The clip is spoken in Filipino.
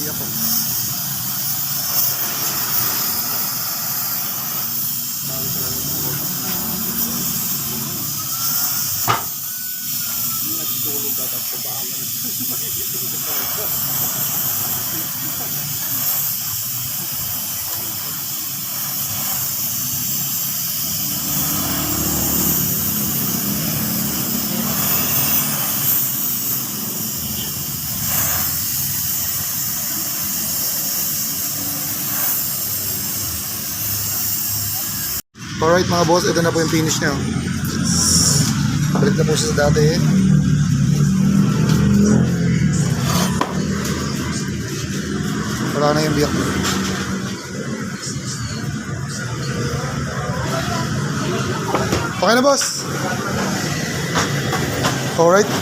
biyak ko. Bago talaga mga robot na nagtulog at ang pabaangan. Alright mga boss, ito na po yung finish niya. Balik na po siya sa dati. Wala na yung biyak. Okay na boss. Alright.